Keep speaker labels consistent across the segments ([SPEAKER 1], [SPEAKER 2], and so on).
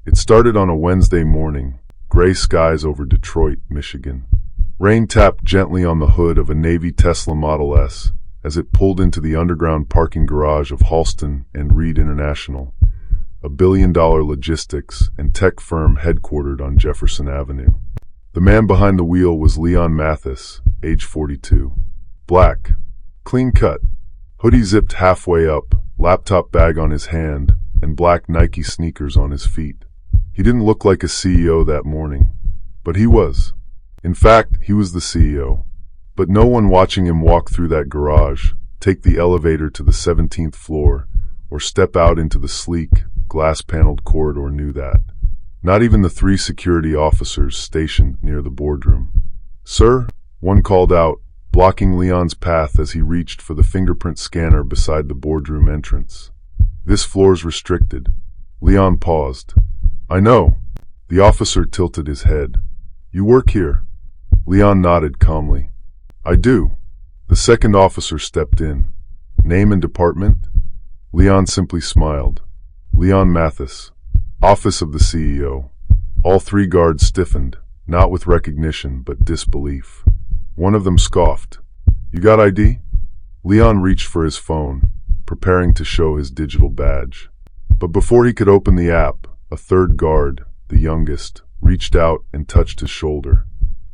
[SPEAKER 1] It started on a Wednesday morning, gray skies over Detroit, Michigan. Rain tapped gently on the hood of a Navy Tesla Model S as it pulled into the underground parking garage of Halston and Reed International, a billion-dollar logistics and tech firm headquartered on Jefferson Avenue. The man behind the wheel was Leon Mathis, age 42. Black, clean-cut, hoodie zipped halfway up, laptop bag on his hand, and black Nike sneakers on his feet. He didn't look like a CEO that morning, but he was. In fact, he was the CEO. But no one watching him walk through that garage, take the elevator to the 17th floor, or step out into the sleek, glass-paneled corridor knew that. Not even the 3 security officers stationed near the boardroom. "Sir," one called out, blocking Leon's path as he reached for the fingerprint scanner beside the boardroom entrance. "This floor's restricted." Leon paused. "I know." The officer tilted his head. "You work here?" Leon nodded calmly. "I do." The second officer stepped in. "Name and department?" Leon simply smiled. "Leon Mathis, Office of the CEO." All 3 guards stiffened, not with recognition but disbelief. One of them scoffed. "You got ID?" Leon reached for his phone, preparing to show his digital badge. But before he could open the app, a third guard, the youngest, reached out and touched his shoulder.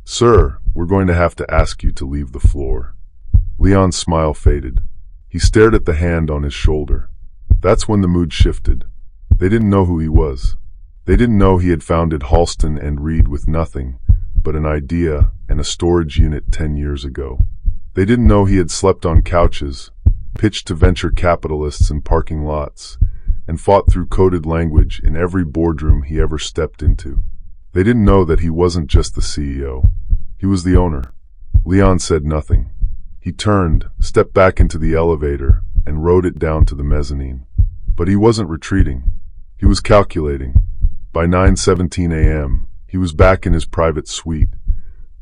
[SPEAKER 1] "Sir, we're going to have to ask you to leave the floor." Leon's smile faded. He stared at the hand on his shoulder. That's when the mood shifted. They didn't know who he was. They didn't know he had founded Halston and Reed with nothing but an idea and a storage unit 10 years ago. They didn't know he had slept on couches, pitched to venture capitalists in parking lots, and fought through coded language in every boardroom he ever stepped into. They didn't know that he wasn't just the CEO. He was the owner. Leon said nothing. He turned, stepped back into the elevator, and rode it down to the mezzanine. But he wasn't retreating. He was calculating. By 9:17 a.m., he was back in his private suite,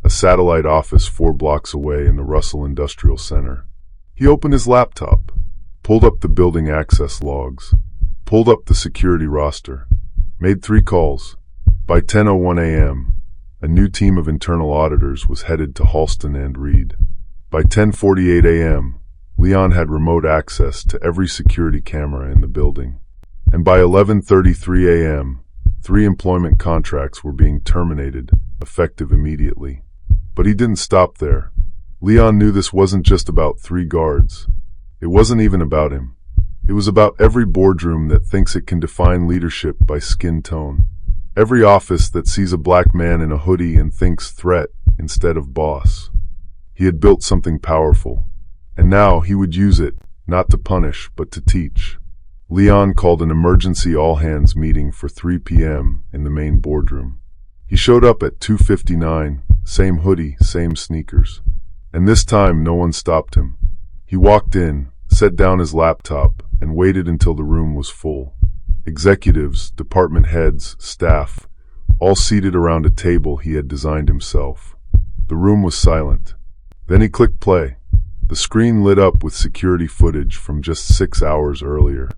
[SPEAKER 1] a satellite office 4 blocks away in the Russell Industrial Center. He opened his laptop, pulled up the building access logs, pulled up the security roster, made 3 calls. By 10:01 a.m., a new team of internal auditors was headed to Halston and Reed. By 10:48 a.m., Leon had remote access to every security camera in the building. And by 11:33 a.m., 3 employment contracts were being terminated, effective immediately. But he didn't stop there. Leon knew this wasn't just about 3 guards. It wasn't even about him. It was about every boardroom that thinks it can define leadership by skin tone. Every office that sees a black man in a hoodie and thinks threat instead of boss. He had built something powerful, and now he would use it, not to punish, but to teach. Leon called an emergency all-hands meeting for 3 p.m. in the main boardroom. He showed up at 2:59, same hoodie, same sneakers. And this time no one stopped him. He walked in, set down his laptop, and waited until the room was full. Executives, department heads, staff, all seated around a table he had designed himself. The room was silent. Then he clicked play. The screen lit up with security footage from just 6 hours earlier.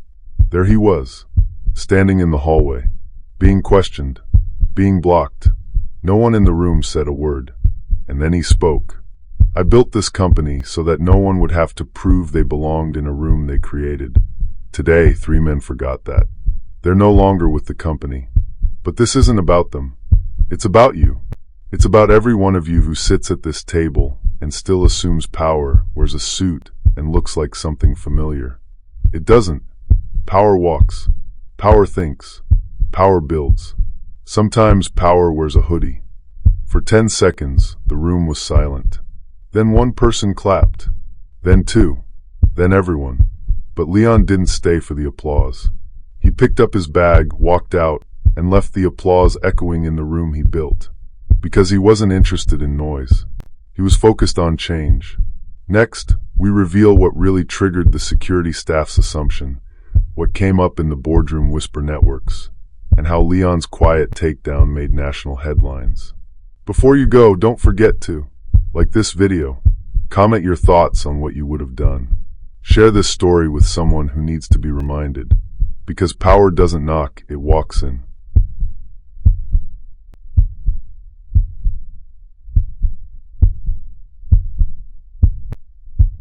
[SPEAKER 1] There he was, standing in the hallway, being questioned, being blocked. No one in the room said a word. And then he spoke. "I built this company so that no one would have to prove they belonged in a room they created." Today, 3 men forgot that. They're no longer with the company. But this isn't about them. It's about you. It's about every one of you who sits at this table and still assumes power, wears a suit, and looks like something familiar. It doesn't. Power walks. Power thinks. Power builds. Sometimes power wears a hoodie. For 10 seconds, the room was silent. Then 1 person clapped. Then 2. Then everyone. But Leon didn't stay for the applause. He picked up his bag, walked out, and left the applause echoing in the room he built. Because he wasn't interested in noise. He was focused on change. Next, we reveal what really triggered the security staff's assumption, what came up in the boardroom whisper networks, and how Leon's quiet takedown made national headlines. Before you go, don't forget to like this video, comment your thoughts on what you would have done. Share this story with someone who needs to be reminded. Because power doesn't knock, it walks in.